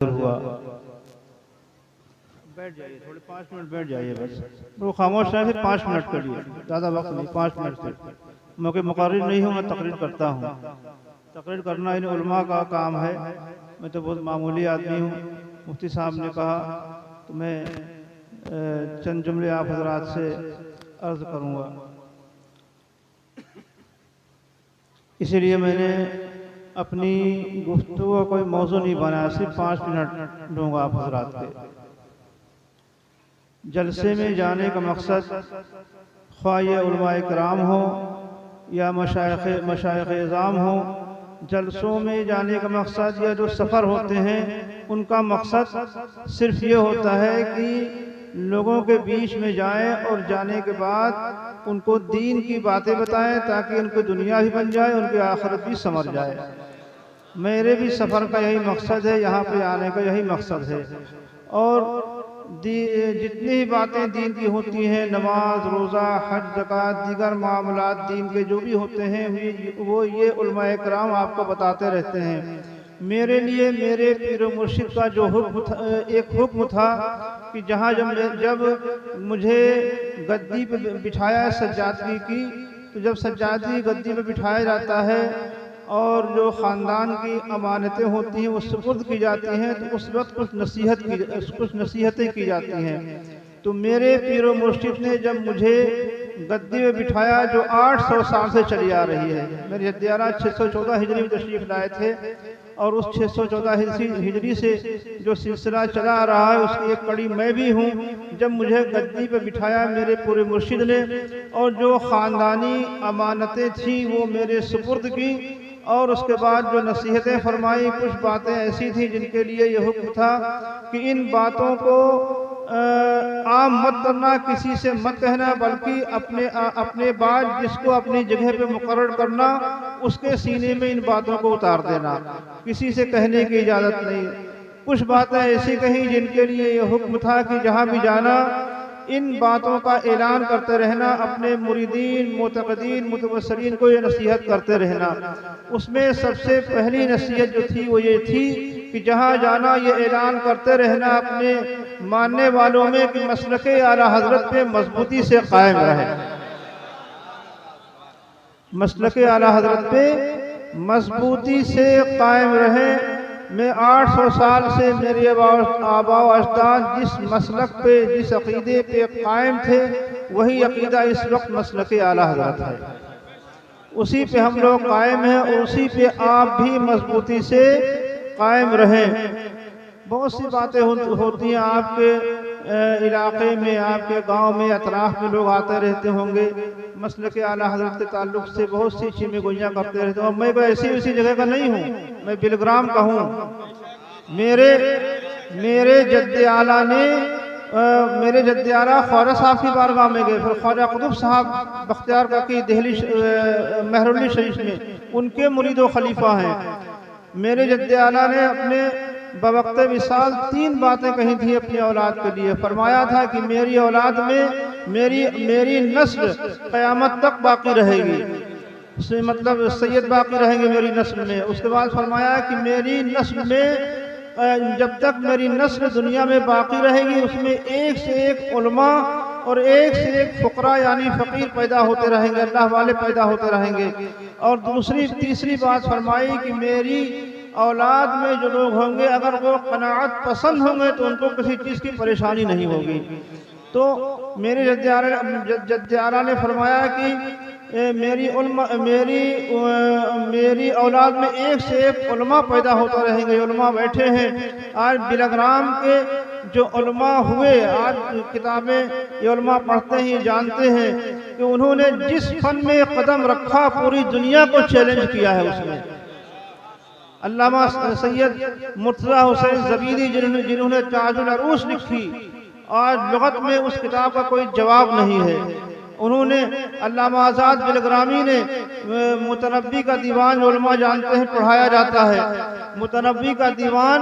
हुआ। बैठ जाइए, थोड़े 5 मिनट बैठ जाइए बस। वो खामोश है, फिर 5 मिनट के लिए, ज़्यादा वक्त नहीं, 5 मिनट से। मैं मुकर्रिर नहीं हूँ, मैं तकरीर करता हूँ। तकरीर करना इन उलमा का काम है, मैं तो बहुत मामूली आदमी हूँ। मुफ्ती साहब ने कहा तो मैं चंद जुमले आप हजरात से अर्ज करूँगा। इसीलिए मैंने अपनी गुफ्तगू का कोई मौजू नहीं बनाया, सिर्फ 5 मिनट दूंगा आप हजरात के। जलसे में जाने का मकसद ख्वाह ये उलमाए किराम हो या मशाइख इज़ाम हो, जलसों में जाने का मकसद या जो सफ़र होते हैं उनका मकसद सिर्फ ये होता है कि लोगों के बीच में जाएं और जाने के बाद उनको दीन की बातें बताएं ताकि उनकी दुनिया भी बन जाए, उनकी आखिरत भी संवर जाए। मेरे भी सफ़र का यही मकसद है, यहाँ पे आने का यही मकसद है। और जितनी ही बातें दीन की होती हैं, नमाज, रोज़ा, हज, ज़कात, दीगर मामलात दीन के जो भी होते हैं वो ये उलमाए किराम आपको बताते रहते हैं। मेरे लिए मेरे पीर मुर्शिद का जो एक हुक्म था कि जहाँ जब मुझे गद्दी पे बिठाया सज्जादगी की, तो जब सज्जादगी गद्दी पे बिठाया जाता है और जो ख़ानदान की अमानतें होती हैं वो सुपुर्द की जाती हैं, तो उस वक्त कुछ नसीहतें की जाती हैं। तो मेरे पीर मुर्शिद ने जब मुझे गद्दी में बिठाया जो 800 साल से चली आ रही है, मेरे जद्दियारा 614 हिजरी में तशरीफ़ लाए थे और उस 614 हिजरी से जो सिलसिला चला आ रहा है उसकी एक कड़ी मैं भी हूँ। जब मुझे गद्दी पे बिठाया मेरे पूरे मुर्शिद ने और जो ख़ानदानी अमानतें थी वो मेरे सुपुर्द की और उसके बाद जो नसीहतें फरमाई, कुछ बातें ऐसी थी जिनके लिए ये हुक्म था कि इन बातों को आम मत करना, किसी से मत कहना, बल्कि अपने बाद जिसको अपनी जगह पे मुकर्रर करना उसके सीने में इन बातों को उतार देना, किसी से कहने की इजाज़त नहीं। कुछ बातें ऐसी कही जिनके लिए ये हुक्म था कि जहाँ भी जाना इन बातों का ऐलान करते रहना, अपने मुरीदीन, मुतक़दीन, मुतवस्सिलीन को ये नसीहत करते रहना। उसमें सबसे पहली नसीहत जो थी वो ये थी कि जहाँ जाना ये ऐलान करते रहना अपने मानने वालों में कि मसलके आला हज़रत पे मजबूती से कायम रहे, मसलके आला हज़रत पे मजबूती से कायम रहे। मैं 800 साल से मेरे आबा अजदाद जिस मसलक पे, जिस अक़ीदे पे कायम थे, वही अक़ीदा इस वक्त मसलके आला हज़रत है, उसी पे हम लोग कायम हैं और उसी पे आप भी मजबूती से कायम रहें। बहुत सी बातें होती हैं आपके इलाके में, आपके गांव में, अतराफ में लोग आते रहते होंगे, मसलके आला हज़रत के ताल्लुक़ से बहुत सी चीज़ें गोइयाँ करते रहते हैं। मैं कोई ऐसी जगह का नहीं हूँ, मैं बिलग्राम का हूँ। मेरे जद्दे आला ने मेरे जद्दे आला ख्वाजा साहब की बारगाह में गए, फिर ख्वाजा कुतुब साहब बख्तियार का की दिल्ली मेहरुल्ली शरीफ में उनके मुरीद व खलीफा हैं। मेरे जद्दे आला ने अपने बवक्ते विसाल 3 बातें कही थी अपनी औलाद के लिए। फरमाया था कि मेरी औलाद में मेरी नस्ल क़यामत तक बाकी रहेगी, उससे मतलब सैयद बाकी रहेंगे मेरी नस्ल में। उसके बाद फरमाया कि मेरी नस्ल में जब तक मेरी नस्ल दुनिया में बाकी रहेगी उसमें एक से एक उलमा और एक से एक फुकरा यानी फ़कीर पैदा होते रहेंगे, अल्लाह वाले पैदा होते रहेंगे। और तीसरी बात फरमाई कि मेरी औलाद में जो लोग होंगे अगर वो क़नाअत पसंद होंगे तो उनको किसी चीज़ की परेशानी नहीं होगी। तो मेरे जद्दे आला ने फरमाया कि मेरी औलाद में एक से एक उलमा पैदा होता रहेंगे। उलमा बैठे हैं आज बिलग्राम के जो उलमा हुए, आज किताबें ये उलमा पढ़ते हैं, जानते हैं कि उन्होंने जिस फन में कदम रखा पूरी दुनिया को चैलेंज किया है। उसमें अल्लामा सैयद मुर्तज़ा हुसैन ज़बीदी जिन्होंने ताजुल अरूस लिखी, आज लुगत में उस किताब का कोई जवाब नहीं है। उन्होंने अल्लामा आज़ाद बिलग्रामी ने मुतनब्बी का दीवान उलमा जानते हैं पढ़ाया जाता है। मुतनब्बी का दीवान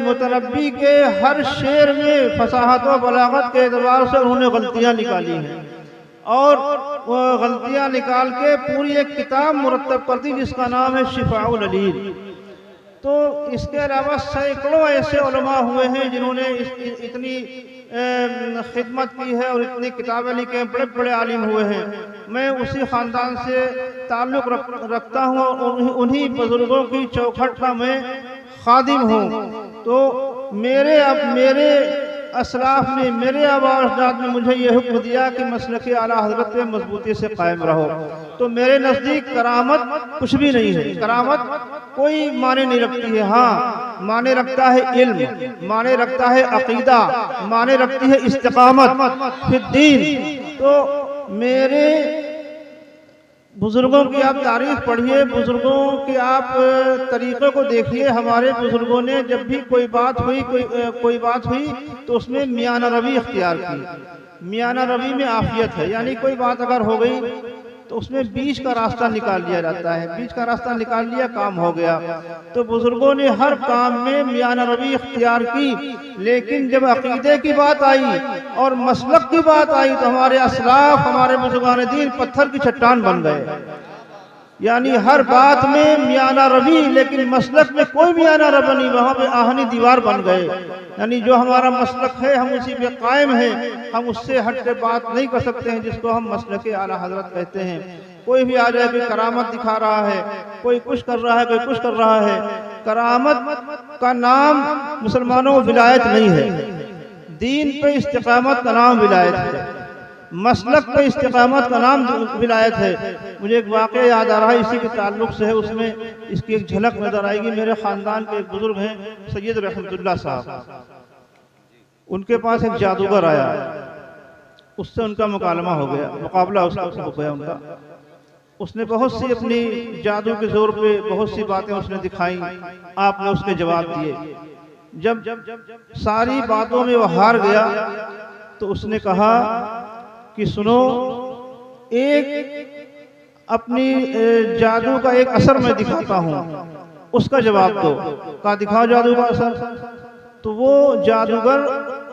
मुतनब्बी के हर शेर में फसाहत व बलागत के एतबार से उन्होंने गलतियाँ निकाली हैं और वो गलतियाँ निकाल के पूरी एक किताब मुरत्तब कर दी जिसका नाम है शिफाउल अलील। तो इसके अलावा सैकड़ों ऐसे उलमा हुए हैं जिन्होंने इतनी खिदमत की है और इतनी किताबें लिखी हैं, बड़े बड़े आलिम हुए हैं। मैं उसी ख़ानदान से ताल्लुक़ रखता हूँ और उन्हीं बुज़ुर्गों की चौखट का मैं खादिम हूँ। तो मेरे असलाफ ने, मेरे आबाजात ने मुझे ये हुक्म दिया कि मसलक आला हज़रत पे मजबूती से कायम रहो। तो मेरे नज़दीक करामत कुछ भी नहीं है, करामत कोई माने नहीं रखती है। हाँ, माने रखता है इल्म, माने रखता है अकीदा, माने रखती है इस्तिकामत फिर दीन। तो मेरे बुजुर्गों की आप तारीफ पढ़िए, बुजुर्गों के आप तरीक़ों को देखिए। हमारे बुजुर्गों ने जब भी कोई बात हुई तो उसमें मियाना रवी इख्तियार की। मियाना रवी में आफियत है, यानी कोई बात अगर हो गई तो उसमें बीच का रास्ता निकाल लिया जाता है, बीच का रास्ता निकाल लिया, काम हो गया। तो बुजुर्गों ने हर काम में मियाना रवी इख्तियार की, लेकिन जब अकीदे की बात आई और मसलक की बात आई तो हमारे असलाफ, हमारे बुजुर्गान दीन पत्थर की चट्टान बन गए। यानी हर बात में मियाना रवी, लेकिन मसलक में कोई मियाना रवी नहीं, वहां पे आहनी दीवार बन गए। यानी जो हमारा मसलक है हम उसी पे कायम है, हम उससे हट के बात नहीं कर सकते हैं, जिसको हम मसलक आला हजरत कहते हैं। कोई भी आ जाए, कोई करामत दिखा रहा है, कोई कुछ कर रहा है, कोई कुछ कर रहा है। करामत का नाम मुसलमानों में विलायत नहीं है, दीन पे इस्तिकामत का नाम विलायत है, मसलक पे इस्तिकामत का नाम विलायत है। मुझे एक वाक़या याद आ रहा है, इसी के ताल्लुक से है, उसमें इसकी एक झलक नजर आएगी। मेरे ख़ानदान के एक बुजुर्ग हैं सैयद रहमतुल्लाह साहब, उनके पास एक जादूगर आया, उससे उनका मुकाबला हो गया उनका। उसने बहुत सी अपनी जादू के जोर पे बहुत सी बातें उसने दिखाई, आपने उसके जवाब दिए। जब सारी बातों में वो हार गया तो उसने कहा कि सुनो, एक अपनी जादू का एक असर मैं दिखाता हूँ, उसका जवाब दो। कहा दिखाओ जादू का असर। तो वो जादूगर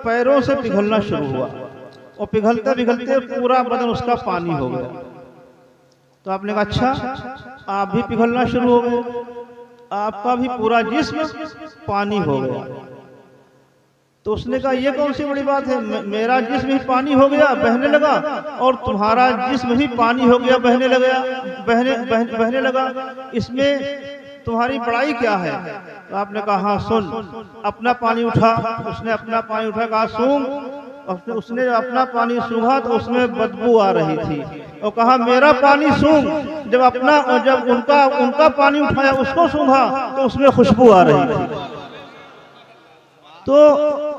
पैरों से पिघलना शुरू हुआ और पिघलते पिघलते पूरा बदन उसका पानी हो गया। तो आपने कहा अच्छा, आप भी पिघलना शुरू हो गए, आपका भी पूरा जिस्म पानी हो गया। तो उसने कहा ये कौन सी बड़ी बात है, मेरा जिस्म ही पानी हो गया, बहने लगा, और तुम्हारा जिस्म भी पानी हो गया, बहने लगा, इसमें तुम्हारी बड़ाई क्या है? तो आपने कहा हाँ सुन, अपना पानी उठा। उसने अपना पानी उठा, कहा सूंघ। उसने अपना पानी सूंघा तो उसमें बदबू आ रही थी, और कहा मेरा पानी सूंघ। जब उनका पानी उठाया, उसको सूंघा तो उसमें खुशबू आ रही थी। तो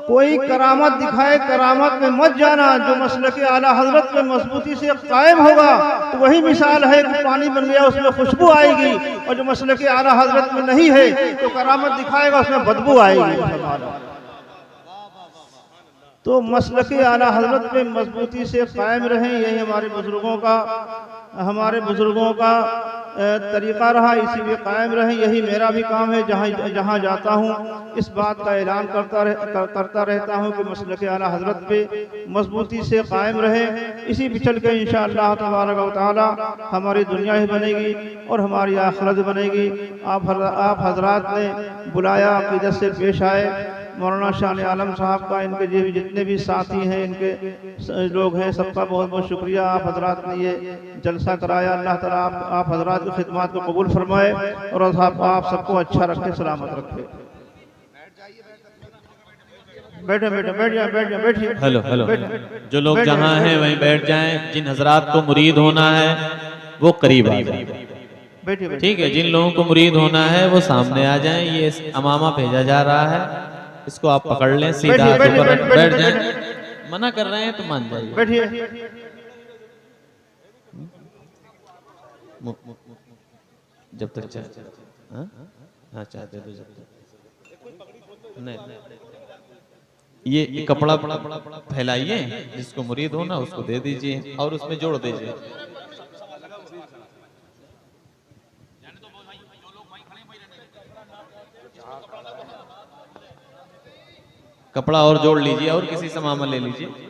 कोई करामत दिखाए, करामत में मत जाना। जो मसलक आला हजरत में मजबूती से कायम होगा तो वही मिसाल है कि पानी बन गया, उसमें खुशबू आएगी। और जो मसलक आला हजरत में नहीं है तो करामत दिखाएगा, उसमें बदबू आएगी। तो मसलक आला हजरत में मजबूती से कायम रहें, यही हमारे बुजुर्गों का तरीक़ा रहा, इसी पे कायम रहें। यही मेरा भी काम है, जहाँ जाता हूँ इस बात का ऐलान करता रहता हूँ कि मसलक आला हजरत पे मजबूती से कायम रहे। इसी पे चल के इंशाअल्लाह तबारक व तआला हमारी दुनिया ही बनेगी और हमारी आखिरत बनेगी। आप हजरात ने बुलाया, अक़ीदत से पेश आए। मौलाना शान आलम साहब का, इनके जितने भी साथी हैं, इनके लोग हैं, सबका बहुत बहुत शुक्रिया। आप हजरात ने ये जलसा कराया। अल्लाह ताला आप हजरात की खिदमत को कबूल फरमाए और आप सबको अच्छा रखे, सलामत रखे। बैठिए। हेलो, जो लोग जहाँ हैं वहीं बैठ जाएं। जिन हजरात को मुरीद होना है वो करीब आ जाए, ठीक है। जिन लोगों को मुरीद होना है वो सामने आ जाएं। ये अमामा भेजा जा रहा है, इसको आप पकड़ लें, सीधा बैठ जाएं। मना कर रहे हैं तो मान जाइए। बैठिए। जब तक चाहे, हाँ चाय दे दो जब तक। नहीं, ये कपड़ा फैलाइए, जिसको मुरीद हो ना उसको दे दीजिए और उसमें जोड़ दीजिए। कपड़ा और जोड़ लीजिए और किसी से मामा ले लीजिए। कोई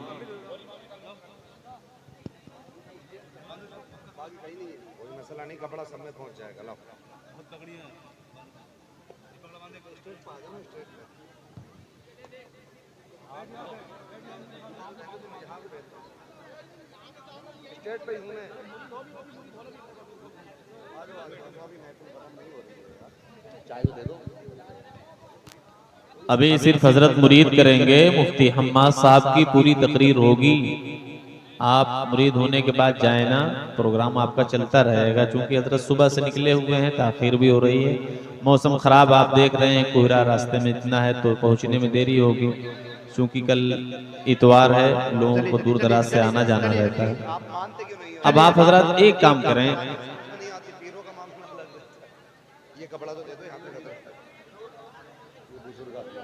मसला नहीं, कपड़ा सब में पहुंच जाएगा। स्टेट पे हूं मैं। चाय तो दे दो। अभी सिर्फ हजरत मुरीद करेंगे, मुफ्ती हम्माद साहब की पूरी तकरीर होगी। आप मुरीद होने के बाद जाए ना, प्रोग्राम आपका चलता रहेगा। चूंकि हजरत सुबह से निकले हुए हैं, ताखिर भी हो रही है, मौसम खराब आप देख रहे हैं, कोहरा रास्ते में इतना है तो पहुंचने में देरी होगी। चूंकि कल इतवार है, लोगों को दूर दराज से आना जाना रहता है। आप मानते क्यों नहीं हो? अब आप हजरत एक काम करें, नहीं आती पीरों का मामला अलग है। ये कपड़ा तो दे दो यहाँ पे खत्म। ये बुजुर्ग आदमी।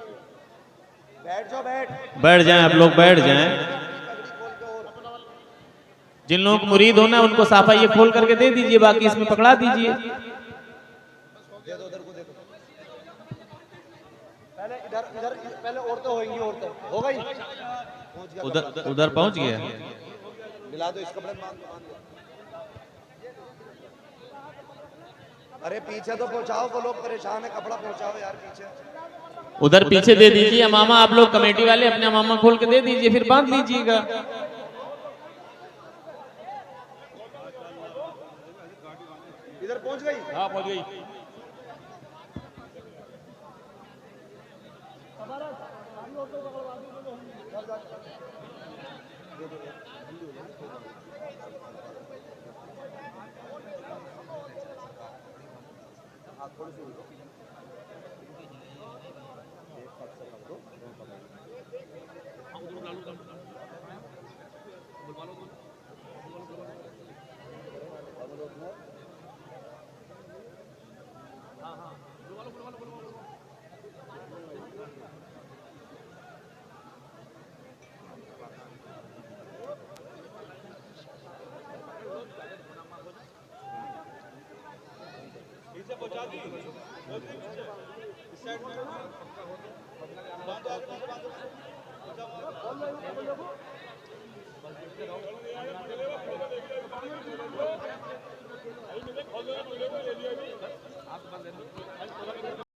बैठ जाओ, बैठ जाएं आप लोग, बैठ जाएं। जिन लोगों को मुरीद होना है उनको साफा ये खोल करके दे दीजिए, बाकी इसमें पकड़ा दीजिए। दे दो, उधर को दे दो। पहले इधर इधर पहले औरतें होंगी, औरतें हो गई। पहुंच गया उधर उधर पहुंच गया। मिला दो इस कपड़े में, बांध दो। अरे पीछे तो पहुंचाओ, वो लोग परेशान है, कपड़ा पहुंचाओ यार पीछे। उधर पीछे दे दीजिए। अमामा आप लोग कमेटी वाले अपने अमामा खोल के दे दीजिए, फिर बांध लीजिएगा। इधर पहुंच गई? हाँ पहुंच गई। आप